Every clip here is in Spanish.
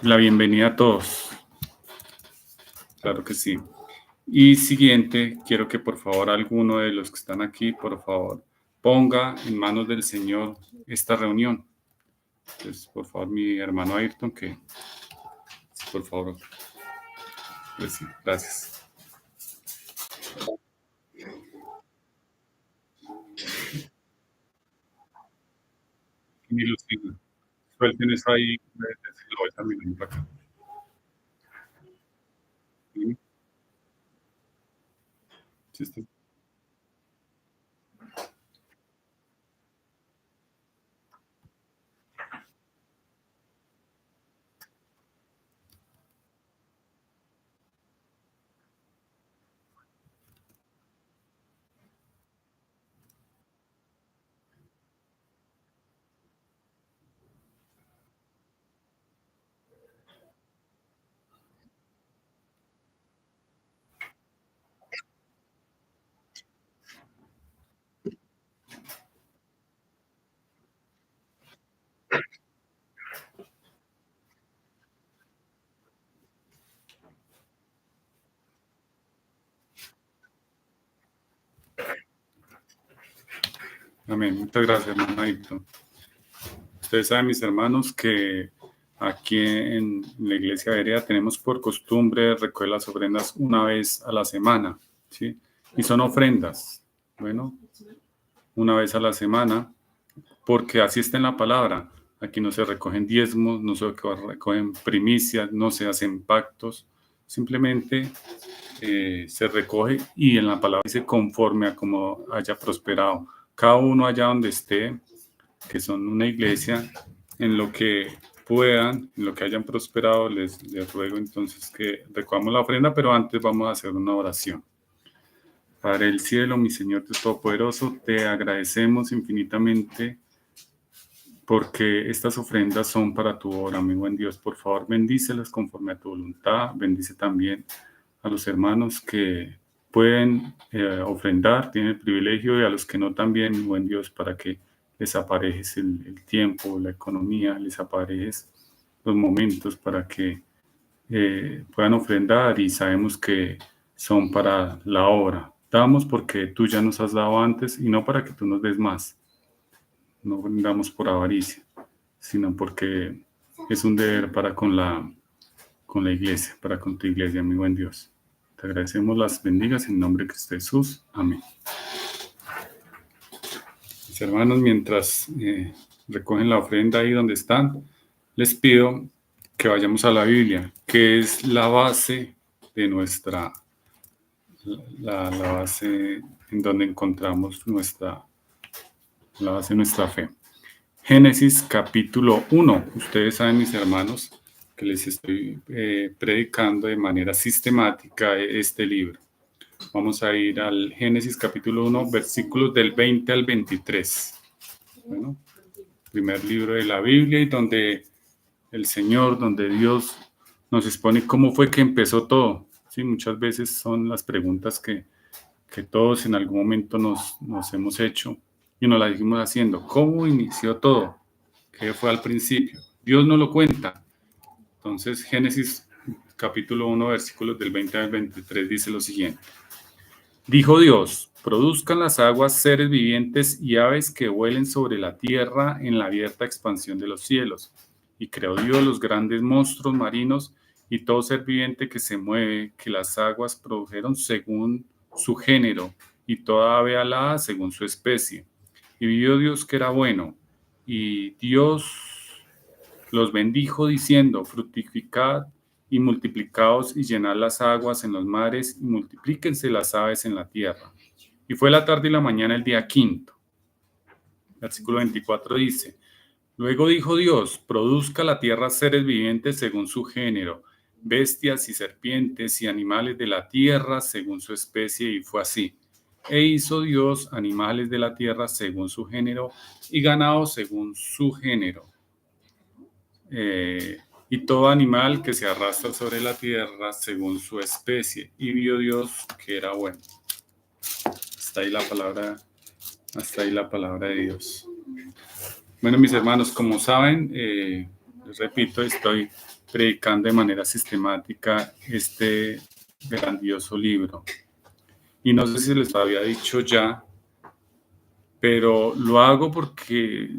La bienvenida a todos. Claro que sí. Y siguiente, quiero que por favor alguno de los que están aquí, por favor, ponga en manos del Señor esta reunión. Entonces, por favor, mi hermano Ayrton, que por favor, pues sí, gracias. Y los que suelten eso ahí, lo voy también para acá. Sí, sí, está. Amén. Muchas gracias, hermano Ayrton. Ustedes saben, mis hermanos, que aquí en la iglesia Berea tenemos por costumbre recoger las ofrendas una vez a la semana, ¿sí? Y son ofrendas, bueno, una vez a la semana, porque así está en la palabra. Aquí no se recogen diezmos, no se recogen primicias, no se hacen pactos, simplemente se recoge y en la palabra dice conforme a como haya prosperado. Cada uno allá donde esté, que son una iglesia, en lo que puedan, en lo que hayan prosperado, les ruego entonces que recogamos la ofrenda, pero antes vamos a hacer una oración. Padre del cielo, mi Señor Dios Todopoderoso, te agradecemos infinitamente porque estas ofrendas son para tu obra, mi buen Dios. Por favor, bendícelas conforme a tu voluntad. Bendice también a los hermanos que pueden ofrendar, tienen el privilegio, y a los que no también, mi buen Dios, para que les aparejes el tiempo, la economía, les aparejes los momentos para que puedan ofrendar y sabemos que son para la obra. Damos porque tú ya nos has dado antes y no para que tú nos des más. No damos por avaricia, sino porque es un deber para con la iglesia, para con tu iglesia, mi buen Dios. Te agradecemos las bendigas en nombre de Cristo Jesús. Amén. Mis hermanos, mientras recogen la ofrenda ahí donde están, les pido que vayamos a la Biblia, que es la base de la base en donde encontramos la base de nuestra fe. Génesis capítulo 1. Ustedes saben, mis hermanos, que les estoy predicando de manera sistemática este libro. Vamos a ir al Génesis capítulo 1, versículos del 20 al 23. Bueno, primer libro de la Biblia y donde el Señor, donde Dios nos expone cómo fue que empezó todo. Sí, muchas veces son las preguntas que todos en algún momento nos hemos hecho y nos las seguimos haciendo. ¿Cómo inició todo? ¿Qué fue al principio? Dios no lo cuenta. Entonces, Génesis capítulo 1, versículos del 20 al 23 dice lo siguiente. Dijo Dios, produzcan las aguas seres vivientes y aves que vuelen sobre la tierra en la abierta expansión de los cielos. Y creó Dios los grandes monstruos marinos y todo ser viviente que se mueve, que las aguas produjeron según su género, y toda ave alada según su especie. Y vio Dios que era bueno, y Dios los bendijo diciendo, fructificad y multiplicaos y llenad las aguas en los mares y multiplíquense las aves en la tierra. Y fue la tarde y la mañana el día quinto. Versículo 24 dice, luego dijo Dios, produzca la tierra seres vivientes según su género, bestias y serpientes y animales de la tierra según su especie, y fue así. E hizo Dios animales de la tierra según su género y ganado según su género. Y todo animal que se arrastra sobre la tierra según su especie. Y vio Dios que era bueno. Hasta ahí la palabra de Dios. Bueno, mis hermanos, como saben, les repito, estoy predicando de manera sistemática este grandioso libro. Y no sé si les había dicho ya, pero lo hago porque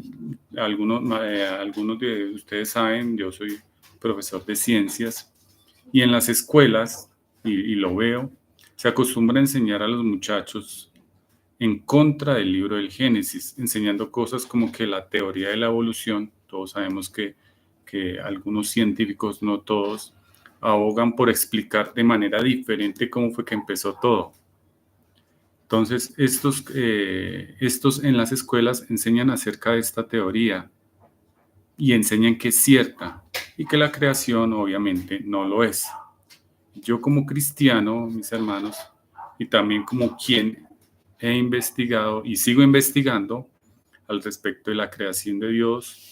algunos de ustedes saben, yo soy profesor de ciencias y en las escuelas, y lo veo, se acostumbra a enseñar a los muchachos en contra del libro del Génesis, enseñando cosas como que la teoría de la evolución, todos sabemos que algunos científicos, no todos, abogan por explicar de manera diferente cómo fue que empezó todo. Entonces, estos en las escuelas enseñan acerca de esta teoría y enseñan que es cierta y que la creación obviamente no lo es. Yo como cristiano, mis hermanos, y también como quien he investigado y sigo investigando al respecto de la creación de Dios,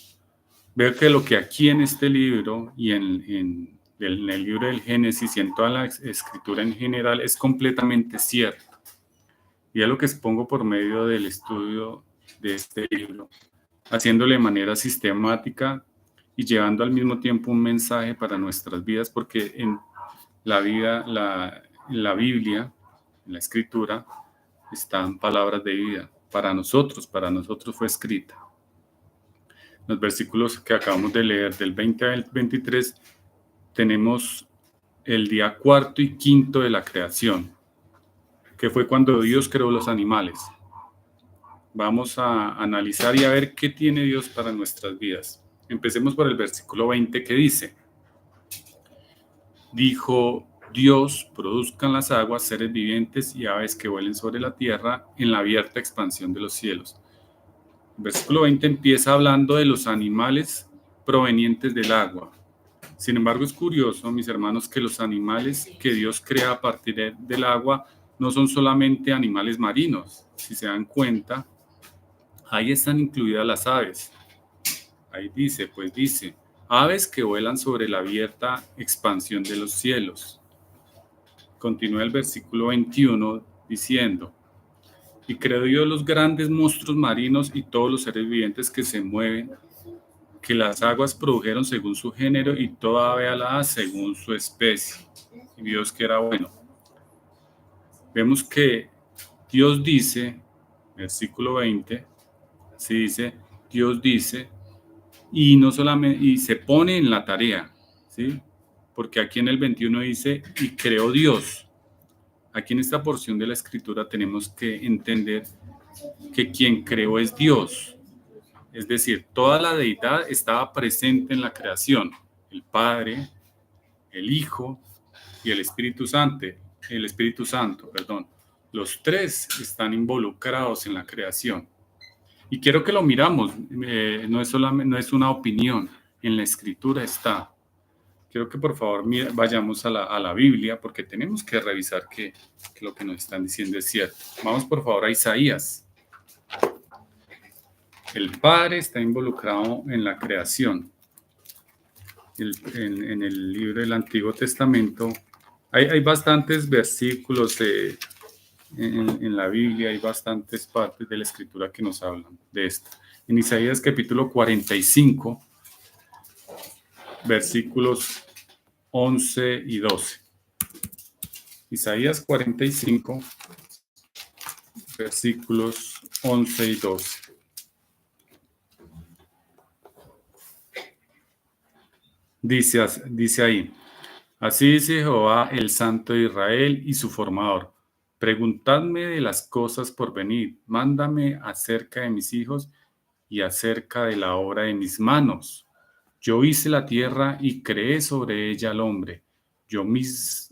veo que lo que aquí en este libro y en el libro del Génesis y en toda la escritura en general es completamente cierto. Y es lo que expongo por medio del estudio de este libro, haciéndole de manera sistemática y llevando al mismo tiempo un mensaje para nuestras vidas, porque en la vida, en la Biblia, en la Escritura, están palabras de vida para nosotros fue escrita. Los versículos que acabamos de leer del 20 al 23 tenemos el día cuarto y quinto de la creación, que fue cuando Dios creó los animales. Vamos a analizar y a ver qué tiene Dios para nuestras vidas. Empecemos por el versículo 20 que dice: dijo Dios, produzcan las aguas seres vivientes y aves que vuelen sobre la tierra en la abierta expansión de los cielos. El versículo 20 empieza hablando de los animales provenientes del agua. Sin embargo, es curioso, mis hermanos, que los animales que Dios crea a partir del agua no son solamente animales marinos. Si se dan cuenta, ahí están incluidas las aves. Ahí dice, aves que vuelan sobre la abierta expansión de los cielos. Continúa el versículo 21 diciendo: y creó Dios los grandes monstruos marinos y todos los seres vivientes que se mueven, que las aguas produjeron según su género y toda ave alada según su especie. Y Dios que era bueno. Vemos que Dios dice, versículo 20, así dice, Dios dice, y no solamente, y se pone en la tarea, ¿sí? Porque aquí en el 21 dice, y creó Dios. Aquí en esta porción de la escritura tenemos que entender que quien creó es Dios. Es decir, toda la deidad estaba presente en la creación. El Padre, el Hijo y el Espíritu Santo. Los tres están involucrados en la creación. Y quiero que lo miramos. No es una opinión. En la escritura está. Quiero que por favor vayamos a la Biblia porque tenemos que revisar que lo que nos están diciendo es cierto. Vamos por favor a Isaías. El Padre está involucrado en la creación. En el libro del Antiguo Testamento hay bastantes versículos en la Biblia, hay bastantes partes de la Escritura que nos hablan de esto. En Isaías capítulo 45, versículos 11 y 12. Isaías 45, versículos 11 y 12. Dice ahí: así dice Jehová, el Santo de Israel y su formador: preguntadme de las cosas por venir, mándame acerca de mis hijos y acerca de la obra de mis manos. Yo hice la tierra y creé sobre ella al hombre. Mis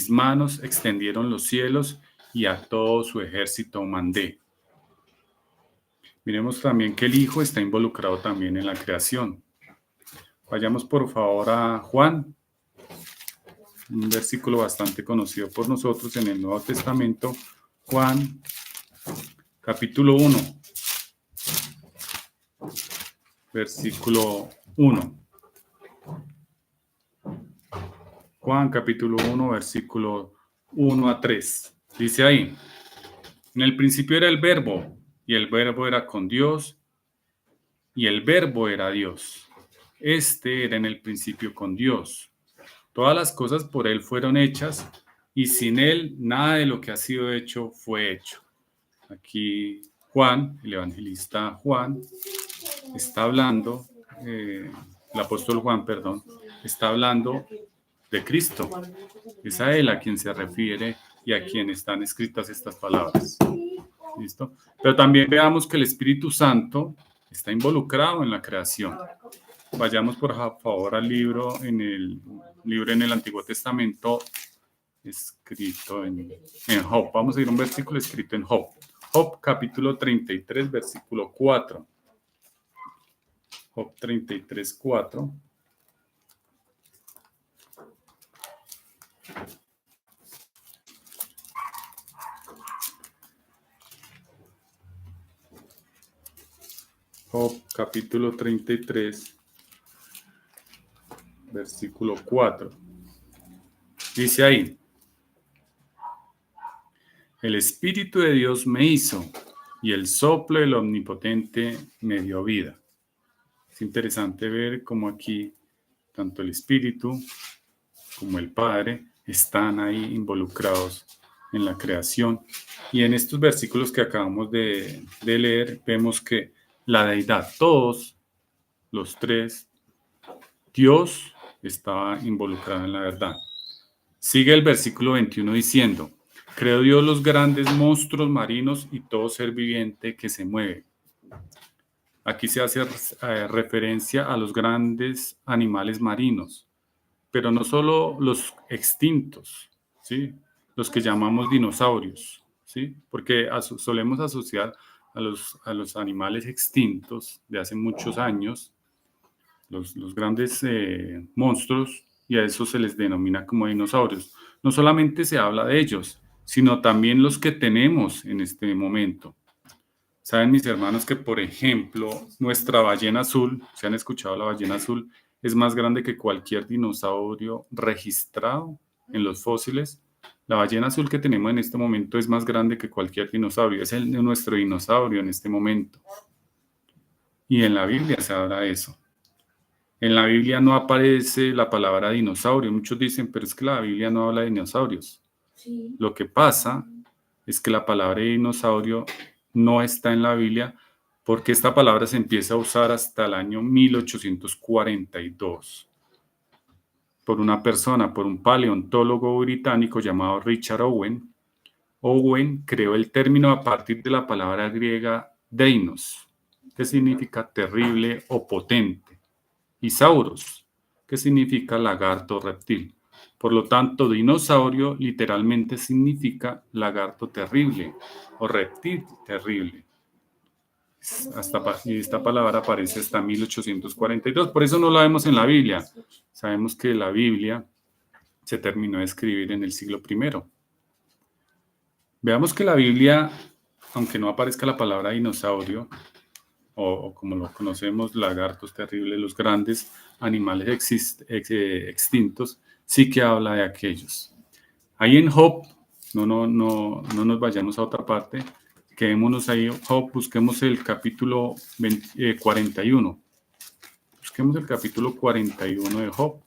manos extendieron los cielos y a todo su ejército mandé. Miremos también que el Hijo está involucrado también en la creación. Vayamos por favor a Juan, un versículo bastante conocido por nosotros en el Nuevo Testamento. Juan, capítulo 1, versículo 1. Juan, capítulo 1, versículo 1 a 3. Dice ahí: en el principio era el Verbo, y el Verbo era con Dios, y el Verbo era Dios. Este era en el principio con Dios. Todas las cosas por Él fueron hechas y sin Él nada de lo que ha sido hecho fue hecho. Aquí Juan, el evangelista Juan, está hablando, el apóstol Juan, perdón, está hablando de Cristo. Es a Él a quien se refiere y a quien están escritas estas palabras. ¿Listo? Pero también veamos que el Espíritu Santo está involucrado en la creación. Vayamos por favor al libro en el Antiguo Testamento escrito en Job. Vamos a ir a un versículo escrito en Job. Job capítulo 33, versículo 4. Job 33, 4. Job capítulo 33, versículo 4. Dice ahí: el Espíritu de Dios me hizo y el soplo del Omnipotente me dio vida. Es interesante ver cómo aquí tanto el Espíritu como el Padre están ahí involucrados en la creación. Y en estos versículos que acabamos de leer, vemos que la deidad, todos los tres, Dios estaba involucrado en la verdad. Sigue el versículo 21 diciendo: creó Dios los grandes monstruos marinos y todo ser viviente que se mueve. Aquí se hace referencia a los grandes animales marinos, pero no solo los extintos, ¿sí? Los que llamamos dinosaurios, ¿sí? Porque solemos asociar a los animales extintos de hace muchos años, los grandes monstruos, y a eso se les denomina como dinosaurios. No solamente se habla de ellos, sino también los que tenemos en este momento. Saben mis hermanos que, por ejemplo, nuestra ballena azul, ¿se han escuchado la ballena azul? Es más grande que cualquier dinosaurio registrado en los fósiles. La ballena azul que tenemos en este momento es más grande que cualquier dinosaurio. Es nuestro dinosaurio en este momento. Y en la Biblia se habla de eso. En la Biblia no aparece la palabra dinosaurio. Muchos dicen, pero es que la Biblia no habla de dinosaurios. Sí. Lo que pasa es que la palabra dinosaurio no está en la Biblia porque esta palabra se empieza a usar hasta el año 1842 por una persona, por un paleontólogo británico llamado Richard Owen. Owen creó el término a partir de la palabra griega deinos, que significa terrible o potente, y sauros, que significa lagarto o reptil. Por lo tanto, dinosaurio literalmente significa lagarto terrible o reptil terrible. Y esta palabra aparece hasta 1842. Por eso no la vemos en la Biblia. Sabemos que la Biblia se terminó de escribir en el siglo I. Veamos que la Biblia, aunque no aparezca la palabra dinosaurio, o como lo conocemos, lagartos terribles, los grandes animales extintos, sí que habla de aquellos. Ahí en Job, no nos vayamos a otra parte, quedémonos ahí, Job, busquemos el capítulo 41. Busquemos el capítulo 41 de Job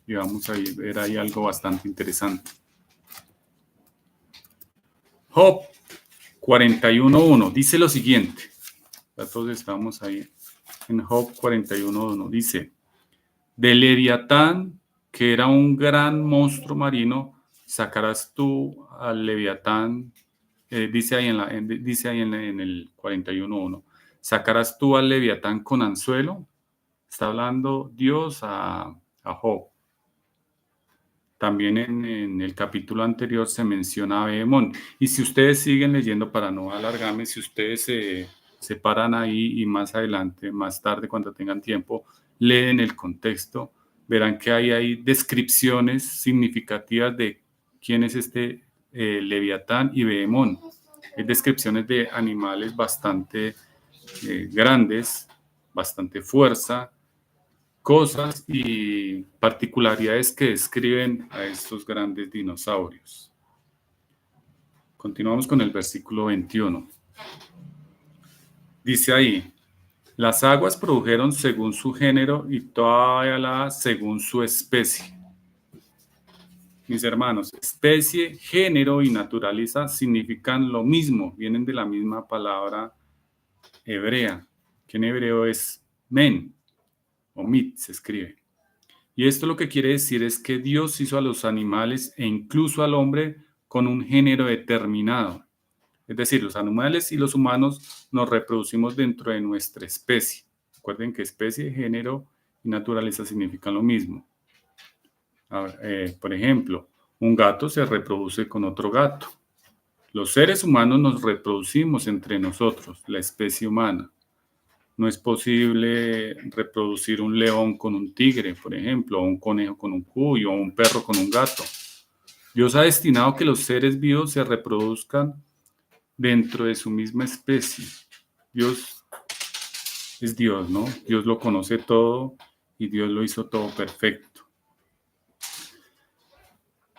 y vamos a ver ahí algo bastante interesante. Job 41.1 dice lo siguiente. Todos estamos ahí en Job 41.1. Dice: de Leviatán, que era un gran monstruo marino, sacarás tú al Leviatán, dice ahí en el 41.1, sacarás tú al Leviatán con anzuelo. Está hablando Dios a Job. También en el capítulo anterior se menciona a Behemón. Y si ustedes siguen leyendo, para no alargarme, si ustedes se paran ahí y más adelante, más tarde, cuando tengan tiempo, leen el contexto, verán que hay descripciones significativas de quién es este Leviatán y Behemón. Hay descripciones de animales bastante grandes, bastante fuerza, cosas y particularidades que describen a estos grandes dinosaurios. Continuamos con el versículo 21. Dice ahí: Las aguas produjeron según su género y toda la según su especie. Mis hermanos, especie, género y naturaleza significan lo mismo, vienen de la misma palabra hebrea, que en hebreo es men o mit, se escribe. Y esto lo que quiere decir es que Dios hizo a los animales e incluso al hombre con un género determinado. Es decir, los animales y los humanos nos reproducimos dentro de nuestra especie. Recuerden que especie, género y naturaleza significan lo mismo. Por ejemplo, un gato se reproduce con otro gato. Los seres humanos nos reproducimos entre nosotros, la especie humana. No es posible reproducir un león con un tigre, por ejemplo, o un conejo con un cuyo, o un perro con un gato. Dios ha destinado que los seres vivos se reproduzcan dentro de su misma especie. Dios es Dios, ¿no? Dios lo conoce todo y Dios lo hizo todo perfecto.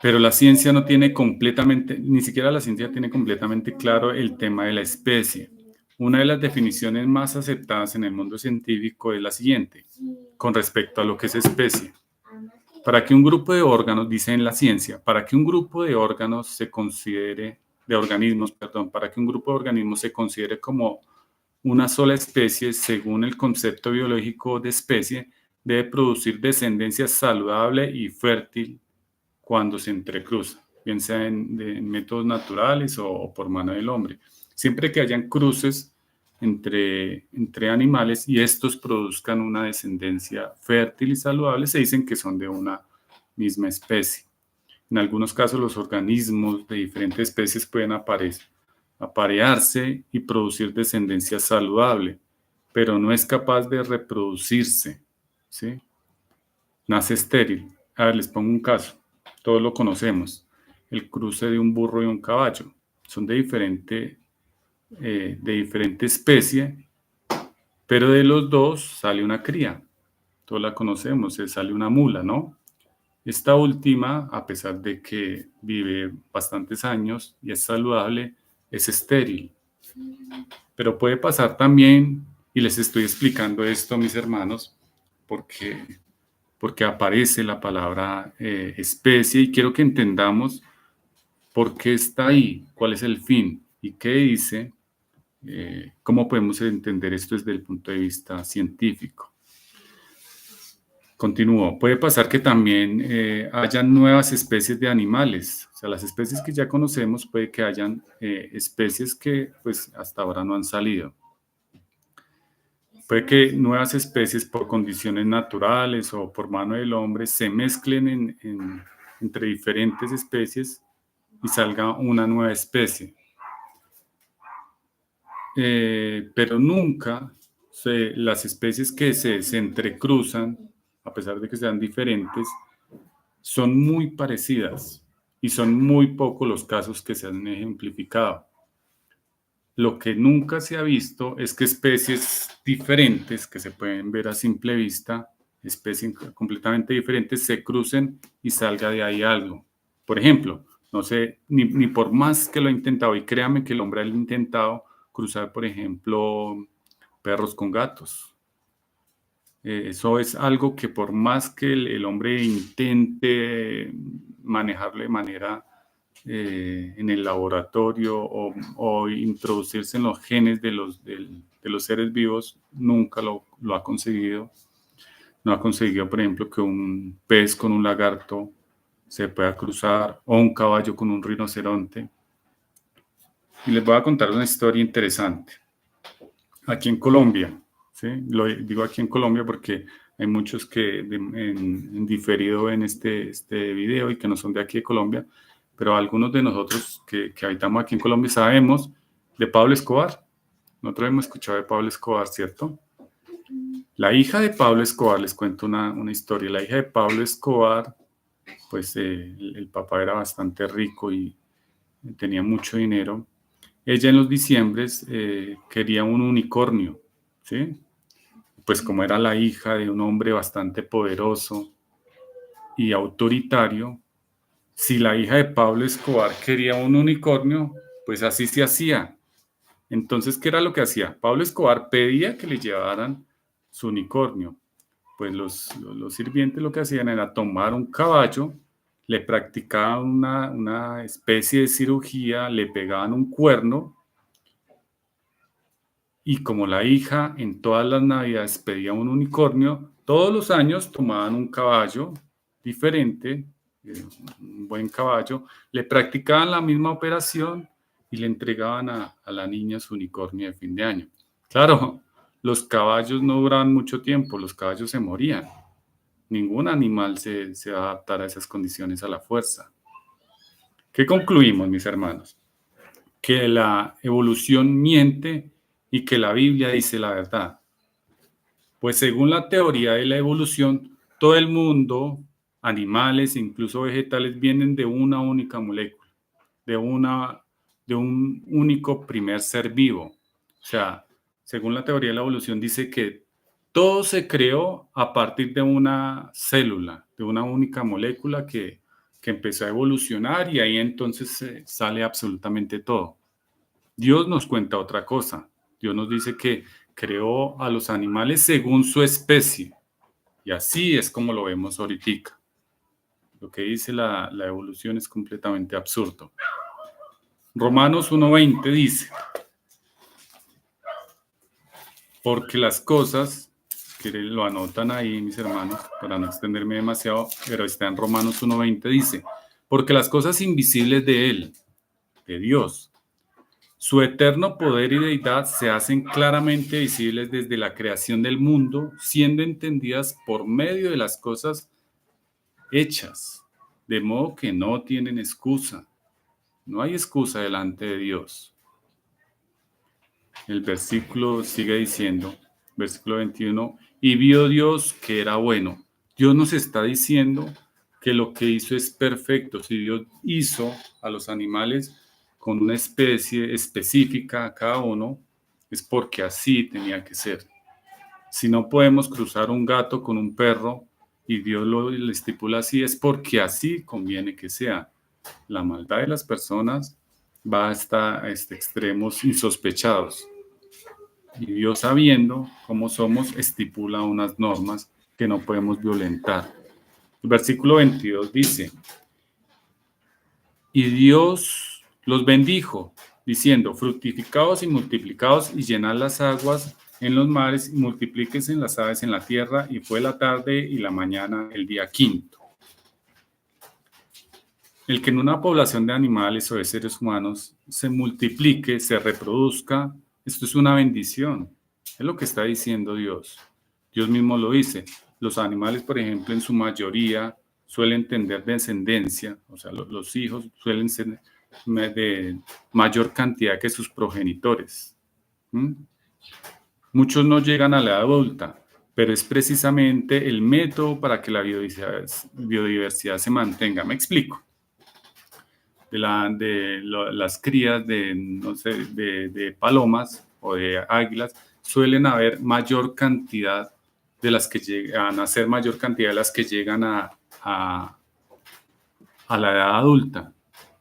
Pero la ciencia no tiene completamente, ni siquiera la ciencia tiene completamente claro el tema de la especie. Una de las definiciones más aceptadas en el mundo científico es la siguiente, con respecto a lo que es especie. Para que un grupo de órganos, dice en la ciencia, para que un grupo de órganos se considere, de organismos, perdón, para que un grupo de organismos se considere como una sola especie, según el concepto biológico de especie, debe producir descendencia saludable y fértil cuando se entrecruza, bien sea en métodos naturales o por mano del hombre. Siempre que hayan cruces entre animales y estos produzcan una descendencia fértil y saludable, se dicen que son de una misma especie. En algunos casos, los organismos de diferentes especies pueden aparearse y producir descendencia saludable, pero no es capaz de reproducirse, ¿sí? Nace estéril. A ver, les pongo un caso. Todos lo conocemos. El cruce de un burro y un caballo. Son de diferente especie, pero de los dos sale una cría. Todos la conocemos, sale una mula, ¿no? Esta última, a pesar de que vive bastantes años y es saludable, es estéril. Pero puede pasar también, y les estoy explicando esto, mis hermanos, porque aparece la palabra especie y quiero que entendamos por qué está ahí, cuál es el fin y qué dice, cómo podemos entender esto desde el punto de vista científico. Continúo. Puede pasar que también hayan nuevas especies de animales. O sea, las especies que ya conocemos, puede que hayan especies que pues hasta ahora no han salido. Puede que nuevas especies por condiciones naturales o por mano del hombre se mezclen entre diferentes especies y salga una nueva especie. Pero nunca las especies que se entrecruzan, a pesar de que sean diferentes, son muy parecidas y son muy pocos los casos que se han ejemplificado. Lo que nunca se ha visto es que especies diferentes, que se pueden ver a simple vista, especies completamente diferentes, se crucen y salga de ahí algo. Por ejemplo, no sé, ni por más que lo ha intentado, y créame que el hombre ha intentado cruzar, por ejemplo, perros con gatos. Eso es algo que por más que el hombre intente manejarlo de manera en el laboratorio o introducirse en los genes de los seres vivos, nunca lo ha conseguido. No ha conseguido, por ejemplo, que un pez con un lagarto se pueda cruzar o un caballo con un rinoceronte. Y les voy a contar una historia interesante. Aquí en Colombia, ¿sí? Lo digo aquí en Colombia porque hay muchos que en diferido ven este video y que no son de aquí de Colombia, pero algunos de nosotros que habitamos aquí en Colombia sabemos de Pablo Escobar. Nosotros hemos escuchado de Pablo Escobar, ¿cierto? La hija de Pablo Escobar, les cuento una historia. La hija de Pablo Escobar, pues el papá era bastante rico y tenía mucho dinero. Ella en los diciembres quería un unicornio, ¿sí? Pues como era la hija de un hombre bastante poderoso y autoritario, si la hija de Pablo Escobar quería un unicornio, pues así se hacía. Entonces, ¿qué era lo que hacía? Pablo Escobar pedía que le llevaran su unicornio. Pues los sirvientes lo que hacían era tomar un caballo, le practicaban una especie de cirugía, le pegaban un cuerno y como la hija en todas las navidades pedía un unicornio, todos los años tomaban un caballo diferente, un buen caballo, le practicaban la misma operación y le entregaban a la niña su unicornio de fin de año. Claro, los caballos no duraban mucho tiempo, los caballos se morían. Ningún animal se va a adaptar a esas condiciones a la fuerza. ¿Qué concluimos, mis hermanos? Que la evolución miente y que la Biblia dice la verdad. Pues según la teoría de la evolución, todo el mundo, animales e incluso vegetales, vienen de una única molécula, de un único primer ser vivo. O sea, según la teoría de la evolución, dice que todo se creó a partir de una célula, de una única molécula que empezó a evolucionar y ahí entonces sale absolutamente todo. Dios nos cuenta otra cosa. Dios nos dice que creó a los animales según su especie. Y así es como lo vemos ahorita. Lo que dice la evolución es completamente absurdo. Romanos 1:20 dice, porque las cosas, que lo anotan ahí mis hermanos, para no extenderme demasiado, pero está en Romanos 1:20 dice, porque las cosas invisibles de Él, de Dios, su eterno poder y deidad se hacen claramente visibles desde la creación del mundo, siendo entendidas por medio de las cosas hechas, de modo que no tienen excusa. No hay excusa delante de Dios. El versículo sigue diciendo, versículo 21, y vio Dios que era bueno. Dios nos está diciendo que lo que hizo es perfecto. Si Dios hizo a los animales con una especie específica a cada uno, es porque así tenía que ser. Si no podemos cruzar un gato con un perro y Dios lo estipula así, es porque así conviene que sea. La maldad de las personas va hasta extremos insospechados. Y Dios, sabiendo cómo somos, estipula unas normas que no podemos violentar. El versículo 22 dice, y Dios los bendijo, diciendo, fructificaos y multiplicaos y llenad las aguas en los mares y multiplíquense en las aves en la tierra. Y fue la tarde y la mañana el día quinto. El que en una población de animales o de seres humanos se multiplique, se reproduzca, esto es una bendición. Es lo que está diciendo Dios. Dios mismo lo dice. Los animales, por ejemplo, en su mayoría suelen tener descendencia, o sea, los hijos suelen ser de mayor cantidad que sus progenitores. ¿Mm? Muchos no llegan a la edad adulta, pero es precisamente el método para que la biodiversidad se mantenga. Me explico. Las crías de, no sé, de palomas o de águilas, suelen haber mayor cantidad de las que llegan a ser mayor cantidad de las que llegan a la edad adulta.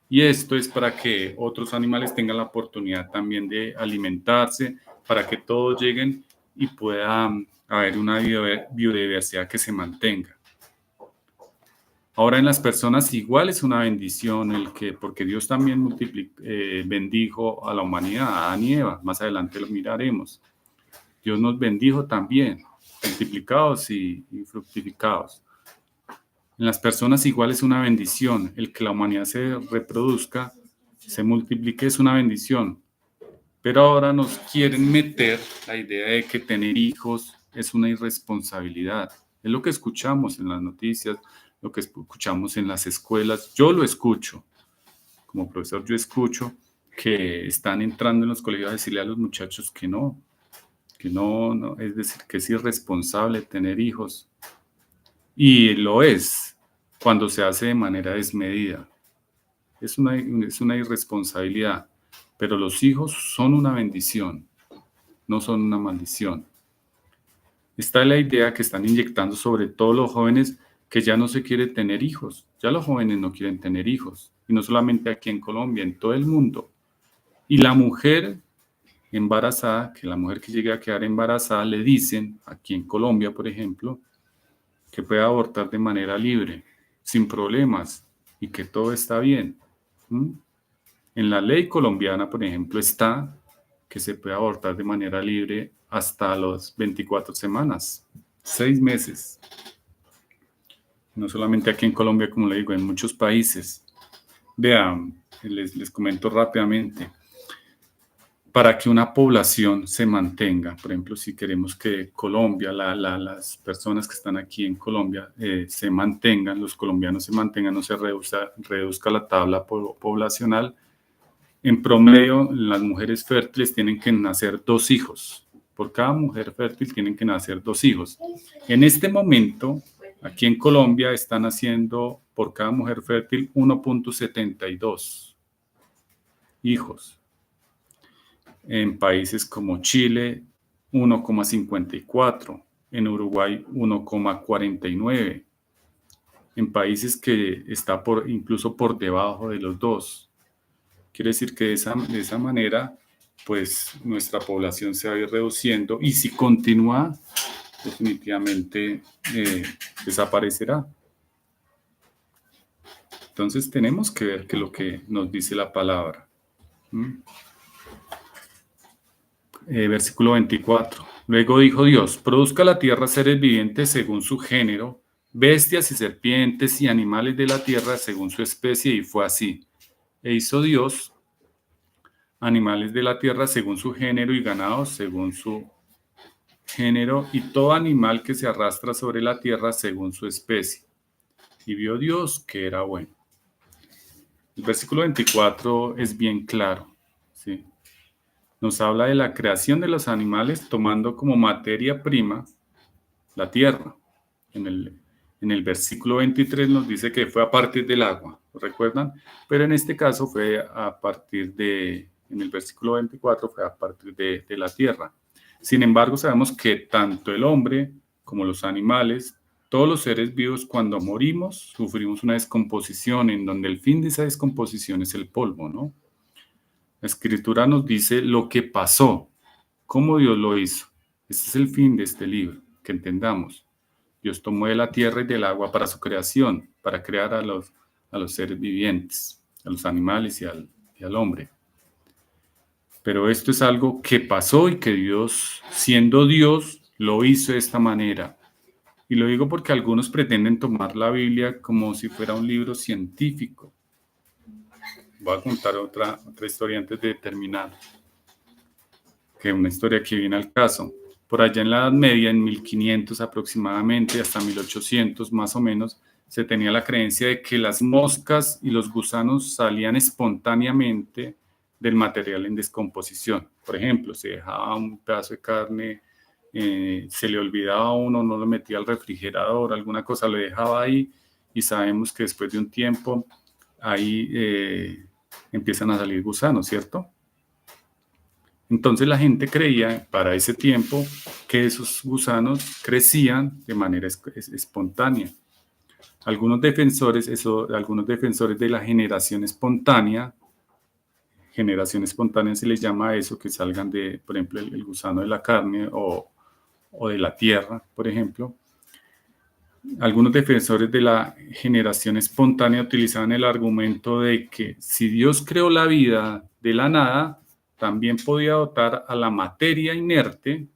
Y esto es para que otros animales tengan la oportunidad también de alimentarse, para que todos lleguen y pueda haber una biodiversidad que se mantenga. Ahora en las personas igual es una bendición porque Dios también bendijo a la humanidad, a Adán y Eva. Más adelante lo miraremos. Dios nos bendijo también, multiplicados y fructificados. En las personas igual es una bendición. El que la humanidad se reproduzca, se multiplique es una bendición. Pero ahora nos quieren meter la idea de que tener hijos es una irresponsabilidad. Es lo que escuchamos en las noticias, lo que escuchamos en las escuelas. Yo lo escucho. Como profesor yo escucho que están entrando en los colegios a decirle a los muchachos que no, es decir, que es irresponsable tener hijos. Y lo es cuando se hace de manera desmedida. Es una irresponsabilidad. Pero los hijos son una bendición, no son una maldición. Está la idea que están inyectando sobre todo los jóvenes que ya no se quiere tener hijos. Ya los jóvenes no quieren tener hijos. Y no solamente aquí en Colombia, en todo el mundo. Y la mujer embarazada, que la mujer que llegue a quedar embarazada le dicen, aquí en Colombia, por ejemplo, que puede abortar de manera libre, sin problemas, y que todo está bien. ¿Mm? En la ley colombiana, por ejemplo, está que se puede abortar de manera libre hasta las 24 semanas, 6 meses. No solamente aquí en Colombia, como le digo, en muchos países. Vean, les comento rápidamente. Para que una población se mantenga, por ejemplo, si queremos que Colombia, las personas que están aquí en Colombia se mantengan, los colombianos se mantengan, no se reduzca la tabla poblacional, en promedio las mujeres fértiles tienen que nacer 2 hijos. Por cada mujer fértil tienen que nacer 2 hijos. En este momento, aquí en Colombia están naciendo por cada mujer fértil 1.72 hijos. En países como Chile, 1,54, en Uruguay, 1,49, en países que está incluso por debajo de los 2. Quiere decir que de esa manera, pues nuestra población se va a ir reduciendo y si continúa, definitivamente desaparecerá. Entonces tenemos que ver que lo que nos dice la palabra. Versículo 24. Luego dijo Dios, produzca la tierra seres vivientes según su género, bestias y serpientes y animales de la tierra según su especie, y fue así. E hizo Dios animales de la tierra según su género y ganados según su género y todo animal que se arrastra sobre la tierra según su especie. Y vio Dios que era bueno. El versículo 24 es bien claro, ¿sí? Nos habla de la creación de los animales tomando como materia prima la tierra. En el versículo 23 nos dice que fue a partir del agua, ¿lo recuerdan? Pero en este caso fue a partir en el versículo 24 fue a partir de la tierra. Sin embargo, sabemos que tanto el hombre como los animales, todos los seres vivos, cuando morimos, sufrimos una descomposición en donde el fin de esa descomposición es el polvo, ¿no? La Escritura nos dice lo que pasó, cómo Dios lo hizo. Este es el fin de este libro, que entendamos. Dios tomó de la tierra y del agua para su creación, para crear a los seres vivientes, a los animales y al hombre. Pero esto es algo que pasó y que Dios, siendo Dios, lo hizo de esta manera. Y lo digo porque algunos pretenden tomar la Biblia como si fuera un libro científico. Voy a contar otra historia antes de terminar, que una historia que viene al caso. Por allá en la Edad Media, en 1500 aproximadamente, hasta 1800 más o menos, se tenía la creencia de que las moscas y los gusanos salían espontáneamente del material en descomposición. Por ejemplo, se dejaba un pedazo de carne, se le olvidaba a uno, no lo metía al refrigerador, alguna cosa lo dejaba ahí y sabemos que después de un tiempo ahí empiezan a salir gusanos, ¿cierto? Entonces la gente creía para ese tiempo que esos gusanos crecían de manera espontánea. Algunos defensores de la generación espontánea se les llama a eso, que salgan de, por ejemplo, el gusano de la carne o de la tierra, por ejemplo. Algunos defensores de la generación espontánea utilizaban el argumento de que si Dios creó la vida de la nada, también podía dotar a la materia inerte,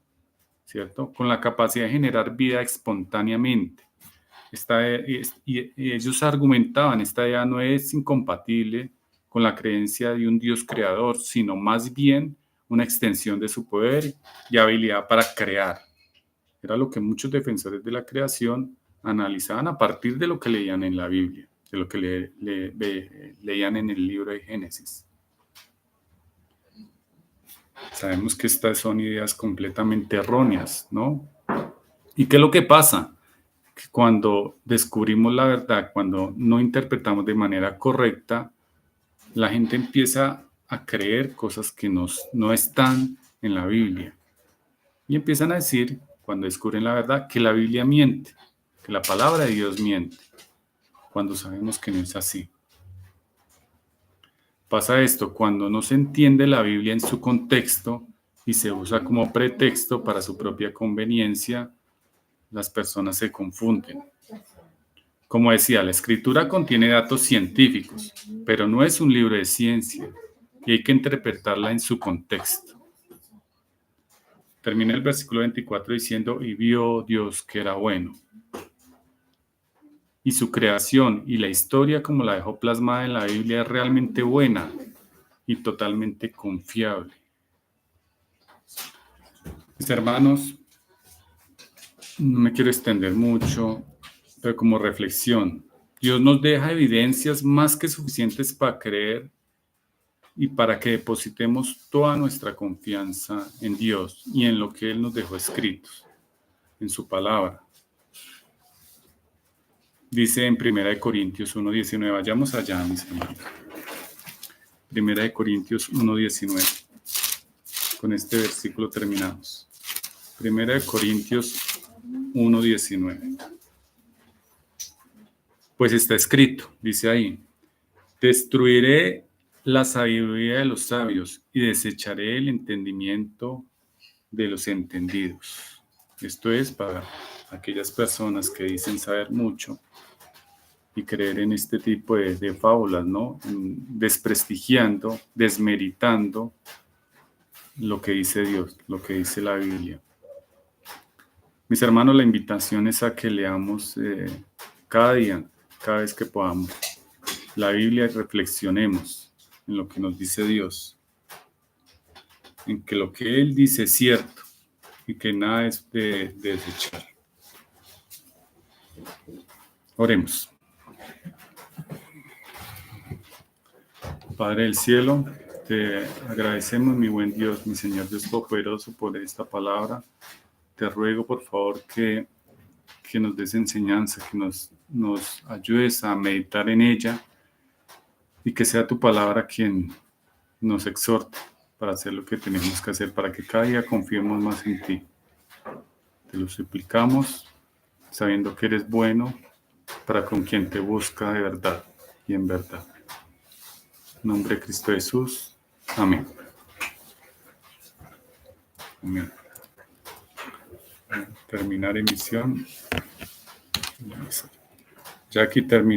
¿cierto?, con la capacidad de generar vida espontáneamente. Y ellos argumentaban, esta idea no es incompatible con la creencia de un Dios creador, sino más bien una extensión de su poder y habilidad para crear. Era lo que muchos defensores de la creación analizaban a partir de lo que leían en la Biblia, de lo que leían en el libro de Génesis. Sabemos que estas son ideas completamente erróneas, ¿no? ¿Y qué es lo que pasa? Que cuando descubrimos la verdad, cuando no interpretamos de manera correcta, la gente empieza a creer cosas que no están en la Biblia. Y empiezan a decir, cuando descubren la verdad, que la Biblia miente, que la palabra de Dios miente, cuando sabemos que no es así. Pasa esto, cuando no se entiende la Biblia en su contexto, y se usa como pretexto para su propia conveniencia, las personas se confunden. Como decía, la escritura contiene datos científicos, pero no es un libro de ciencia y hay que interpretarla en su contexto. Termina el versículo 24 diciendo, y vio Dios que era bueno. Y su creación y la historia como la dejó plasmada en la Biblia es realmente buena y totalmente confiable. Mis hermanos, no me quiero extender mucho, pero como reflexión, Dios nos deja evidencias más que suficientes para creer y para que depositemos toda nuestra confianza en Dios y en lo que Él nos dejó escritos, en su palabra. Dice en 1 Corintios 1:19, vayamos allá, mis hermanos. 1 Corintios 1:19. Con este versículo terminamos. 1 Corintios 1:19. Pues está escrito, dice ahí, destruiré la sabiduría de los sabios y desecharé el entendimiento de los entendidos. Esto es para aquellas personas que dicen saber mucho y creer en este tipo de fábulas, ¿no? Desprestigiando, desmeritando lo que dice Dios, lo que dice la Biblia. Mis hermanos, la invitación es a que leamos cada día, cada vez que podamos, la Biblia y reflexionemos en lo que nos dice Dios, en que lo que Él dice es cierto y que nada es de desechar. Oremos. Padre del cielo, te agradecemos, mi buen Dios, mi Señor Dios Todopoderoso, por esta palabra. Te ruego, por favor, que nos des enseñanza, que nos ayudes a meditar en ella y que sea tu palabra quien nos exhorte para hacer lo que tenemos que hacer, para que cada día confiemos más en ti. Te lo suplicamos, sabiendo que eres bueno para con quien te busca de verdad y en verdad. En nombre de Cristo Jesús. Amén. Amén. Terminar emisión. Ya aquí termina.